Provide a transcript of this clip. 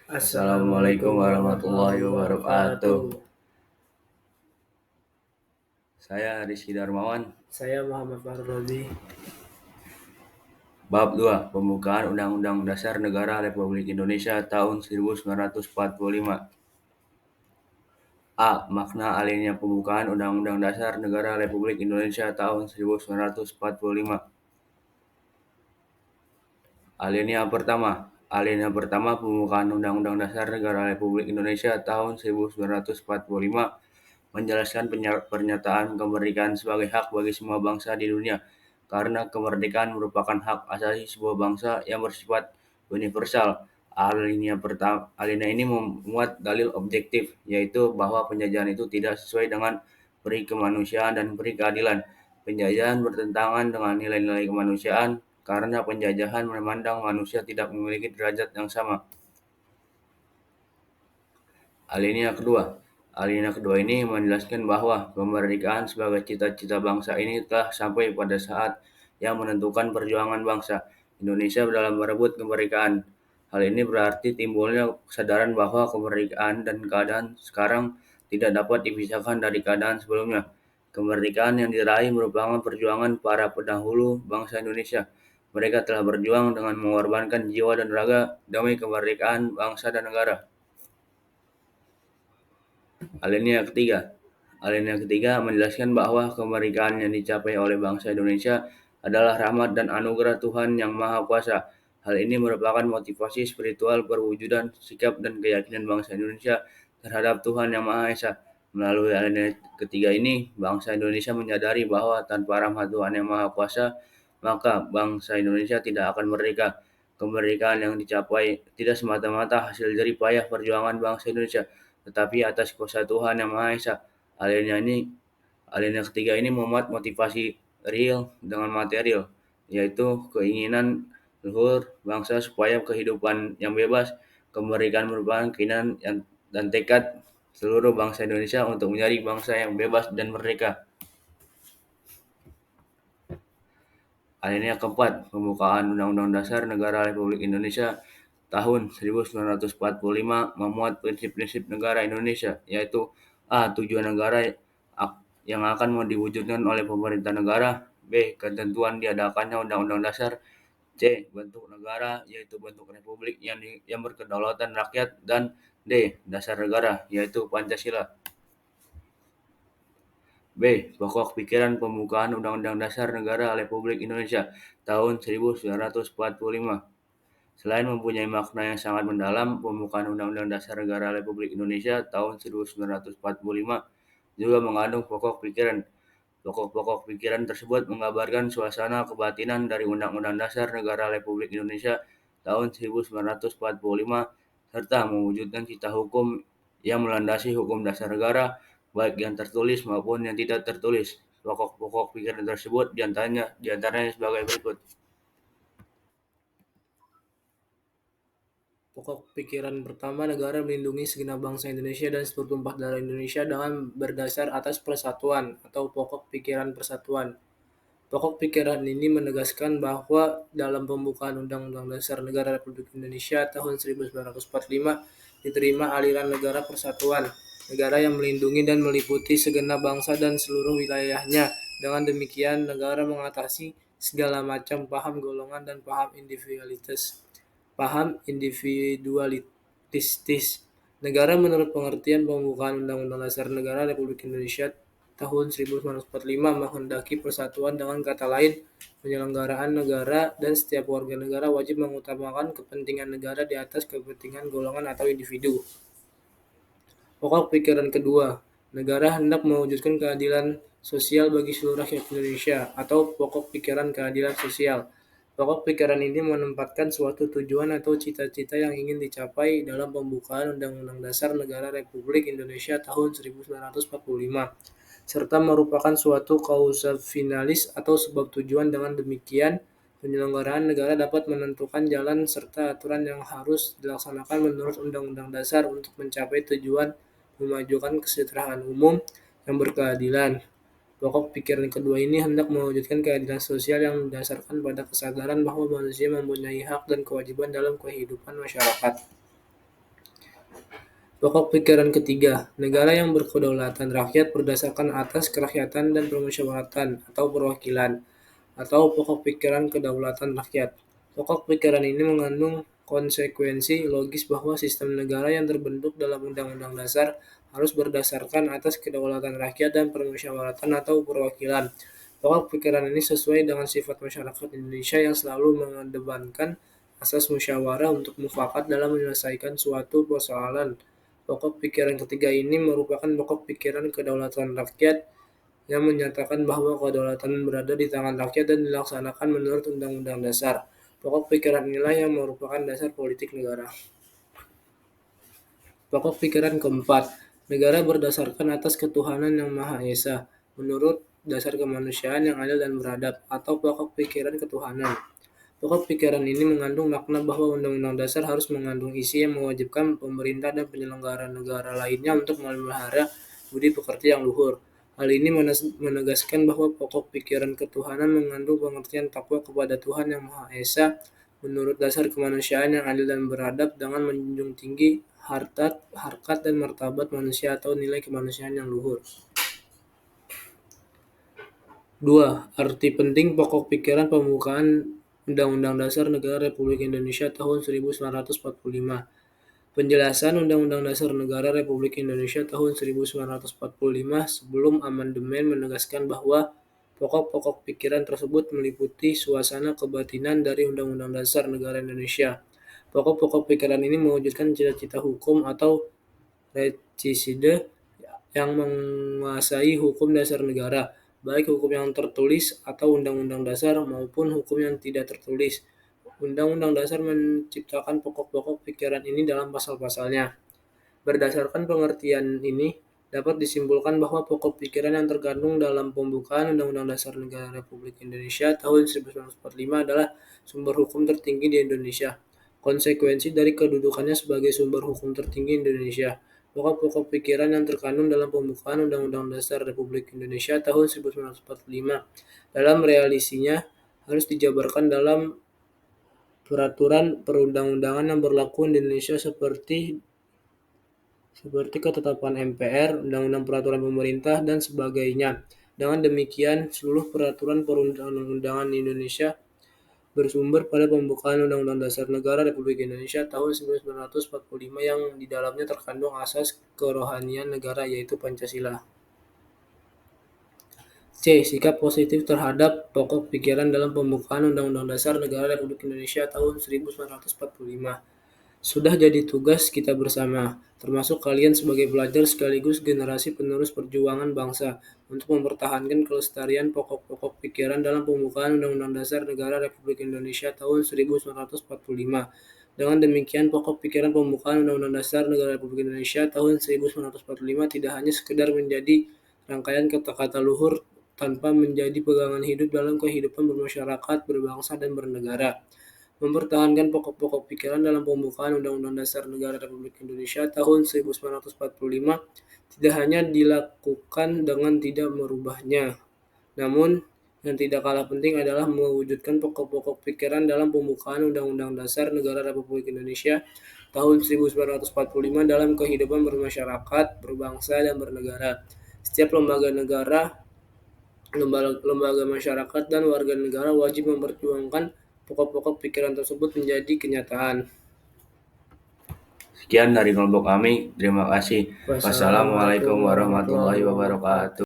Assalamualaikum warahmatullahi wabarakatuh. Saya Rizky Darmawan. Saya Muhammad Farodi. Bab 2. Pembukaan Undang-Undang Dasar Negara Republik Indonesia tahun 1945. A. Makna alinea pembukaan Undang-Undang Dasar Negara Republik Indonesia tahun 1945. Alinea pertama. Alinea pertama pembukaan Undang-Undang Dasar Negara Republik Indonesia tahun 1945 menjelaskan pernyataan kemerdekaan sebagai hak bagi semua bangsa di dunia, karena kemerdekaan merupakan hak asasi sebuah bangsa yang bersifat universal. Alinea ini memuat dalil objektif, yaitu bahwa penjajahan itu tidak sesuai dengan peri kemanusiaan dan peri keadilan. Penjajahan bertentangan dengan nilai-nilai kemanusiaan, karena penjajahan memandang manusia tidak memiliki derajat yang sama. Alinea kedua. Alinea kedua ini menjelaskan bahwa kemerdekaan sebagai cita-cita bangsa ini telah sampai pada saat yang menentukan perjuangan bangsa Indonesia dalam merebut kemerdekaan. Hal ini berarti timbulnya kesadaran bahwa kemerdekaan dan keadaan sekarang tidak dapat dipisahkan dari keadaan sebelumnya. Kemerdekaan yang diraih merupakan perjuangan para pendahulu bangsa Indonesia. Mereka telah berjuang dengan mengorbankan jiwa dan raga demi kemerdekaan bangsa dan negara. Alinea ketiga. Alinea ketiga menjelaskan bahwa kemerdekaan yang dicapai oleh bangsa Indonesia adalah rahmat dan anugerah Tuhan Yang Maha Kuasa. Hal ini merupakan motivasi spiritual perwujudan sikap dan keyakinan bangsa Indonesia terhadap Tuhan Yang Maha Esa. Melalui alinea ketiga ini, bangsa Indonesia menyadari bahwa tanpa rahmat Tuhan Yang Maha Kuasa, maka bangsa Indonesia tidak akan merdeka. Kemerdekaan yang dicapai tidak semata-mata hasil jerih payah perjuangan bangsa Indonesia, tetapi atas kuasa Tuhan Yang Maha Esa. Alinea ketiga ini memuat motivasi real dengan material, yaitu keinginan luhur bangsa supaya kehidupan yang bebas. Kemerdekaan merupakan keinginan dan tekad seluruh bangsa Indonesia untuk menjadi bangsa yang bebas dan merdeka. Alinea keempat, pembukaan Undang-Undang Dasar Negara Republik Indonesia tahun 1945 memuat prinsip-prinsip negara Indonesia, yaitu A. Tujuan negara yang akan diwujudkan oleh pemerintah negara. B. Ketentuan diadakannya Undang-Undang Dasar. C. Bentuk negara, yaitu bentuk republik yang berkedaulatan rakyat. Dan D. Dasar negara, yaitu Pancasila. B. Pokok pikiran pembukaan Undang-Undang Dasar Negara Republik Indonesia tahun 1945. Selain mempunyai makna yang sangat mendalam, pembukaan Undang-Undang Dasar Negara Republik Indonesia tahun 1945 juga mengandung pokok pikiran. Pokok-pokok pikiran tersebut menggambarkan suasana kebatinan dari Undang-Undang Dasar Negara Republik Indonesia tahun 1945 serta mewujudkan cita hukum yang melandasi hukum dasar negara, baik yang tertulis maupun yang tidak tertulis. Pokok-pokok pikiran tersebut diantaranya sebagai berikut. Pokok pikiran pertama, negara melindungi segenap bangsa Indonesia dan seluruh tumpah darah Indonesia dengan berdasar atas persatuan atau pokok pikiran persatuan. Pokok pikiran ini menegaskan bahwa dalam pembukaan Undang-Undang Dasar Negara Republik Indonesia tahun 1945 diterima aliran negara persatuan, negara yang melindungi dan meliputi segenap bangsa dan seluruh wilayahnya. Dengan demikian, negara mengatasi segala macam paham golongan dan paham individualistis. Negara menurut pengertian pembukaan Undang-Undang Dasar Negara Republik Indonesia tahun 1945 menghendaki persatuan, dengan kata lain, penyelenggaraan negara dan setiap warga negara wajib mengutamakan kepentingan negara di atas kepentingan golongan atau individu. Pokok pikiran kedua, negara hendak mewujudkan keadilan sosial bagi seluruh rakyat Indonesia atau pokok pikiran keadilan sosial. Pokok pikiran ini menempatkan suatu tujuan atau cita-cita yang ingin dicapai dalam pembukaan Undang-Undang Dasar Negara Republik Indonesia tahun 1945, serta merupakan suatu kausa finalis atau sebab tujuan. Dengan demikian, penyelenggaraan negara dapat menentukan jalan serta aturan yang harus dilaksanakan menurut Undang-Undang Dasar untuk mencapai tujuan memajukan kesejahteraan umum yang berkeadilan. Pokok pikiran kedua ini hendak mewujudkan keadilan sosial yang didasarkan pada kesadaran bahwa manusia mempunyai hak dan kewajiban dalam kehidupan masyarakat. Pokok pikiran ketiga, negara yang berkedaulatan rakyat berdasarkan atas kerakyatan dan permusyawaratan atau perwakilan, atau pokok pikiran kedaulatan rakyat. Pokok pikiran ini mengandung konsekuensi logis bahwa sistem negara yang terbentuk dalam Undang-Undang Dasar harus berdasarkan atas kedaulatan rakyat dan permusyawaratan atau perwakilan. Pokok pikiran ini sesuai dengan sifat masyarakat Indonesia yang selalu mengedepankan asas musyawarah untuk mufakat dalam menyelesaikan suatu persoalan. Pokok pikiran ketiga ini merupakan pokok pikiran kedaulatan rakyat yang menyatakan bahwa kedaulatan berada di tangan rakyat dan dilaksanakan menurut Undang-Undang Dasar. Pokok pikiran inilah yang merupakan dasar politik negara. Pokok pikiran keempat, negara berdasarkan atas ketuhanan yang Maha Esa, menurut dasar kemanusiaan yang adil dan beradab, atau pokok pikiran ketuhanan. Pokok pikiran ini mengandung makna bahwa Undang-Undang Dasar harus mengandung isi yang mewajibkan pemerintah dan penyelenggara negara lainnya untuk memelihara budi pekerti yang luhur. Hal ini menegaskan bahwa pokok pikiran ketuhanan mengandung pengertian takwa kepada Tuhan Yang Maha Esa menurut dasar kemanusiaan yang adil dan beradab dengan menjunjung tinggi harkat dan martabat manusia atau nilai kemanusiaan yang luhur. 2. Arti penting pokok pikiran pembukaan Undang-Undang Dasar Negara Republik Indonesia tahun 1945. Penjelasan Undang-Undang Dasar Negara Republik Indonesia tahun 1945 sebelum amandemen menegaskan bahwa pokok-pokok pikiran tersebut meliputi suasana kebatinan dari Undang-Undang Dasar Negara Indonesia. Pokok-pokok pikiran ini mewujudkan cita-cita hukum atau reciside yang menguasai hukum dasar negara, baik hukum yang tertulis atau undang-undang dasar maupun hukum yang tidak tertulis. Undang-undang dasar menciptakan pokok-pokok pikiran ini dalam pasal-pasalnya. Berdasarkan pengertian ini, dapat disimpulkan bahwa pokok pikiran yang terkandung dalam pembukaan Undang-Undang Dasar Negara Republik Indonesia tahun 1945 adalah sumber hukum tertinggi di Indonesia. Konsekuensi dari kedudukannya sebagai sumber hukum tertinggi Indonesia. Pokok-pokok pikiran yang terkandung dalam pembukaan Undang-Undang Dasar Republik Indonesia tahun 1945 dalam realisinya harus dijabarkan dalam peraturan perundang-undangan yang berlaku di Indonesia seperti ketetapan MPR, Undang-Undang Peraturan Pemerintah, dan sebagainya. Dengan demikian, seluruh peraturan perundang-undangan Indonesia bersumber pada pembukaan Undang-Undang Dasar Negara Republik Indonesia tahun 1945 yang di dalamnya terkandung asas kerohanian negara yaitu Pancasila. C. Sikap positif terhadap pokok pikiran dalam pembukaan Undang-Undang Dasar Negara Republik Indonesia tahun 1945. Sudah jadi tugas kita bersama, termasuk kalian sebagai pelajar sekaligus generasi penerus perjuangan bangsa, untuk mempertahankan kelestarian pokok-pokok pikiran dalam pembukaan Undang-Undang Dasar Negara Republik Indonesia tahun 1945. Dengan demikian, pokok pikiran pembukaan Undang-Undang Dasar Negara Republik Indonesia tahun 1945 tidak hanya sekedar menjadi rangkaian kata-kata luhur tanpa menjadi pegangan hidup dalam kehidupan bermasyarakat, berbangsa, dan bernegara. Mempertahankan pokok-pokok pikiran dalam pembukaan Undang-Undang Dasar Negara Republik Indonesia tahun 1945 tidak hanya dilakukan dengan tidak merubahnya, namun yang tidak kalah penting adalah mewujudkan pokok-pokok pikiran dalam pembukaan Undang-Undang Dasar Negara Republik Indonesia tahun 1945 dalam kehidupan bermasyarakat, berbangsa, dan bernegara. Setiap lembaga negara, lembaga masyarakat, dan warga negara wajib memperjuangkan pokok-pokok pikiran tersebut menjadi kenyataan. Sekian dari kelompok kami. Terima kasih. Wassalamualaikum warahmatullahi wabarakatuh.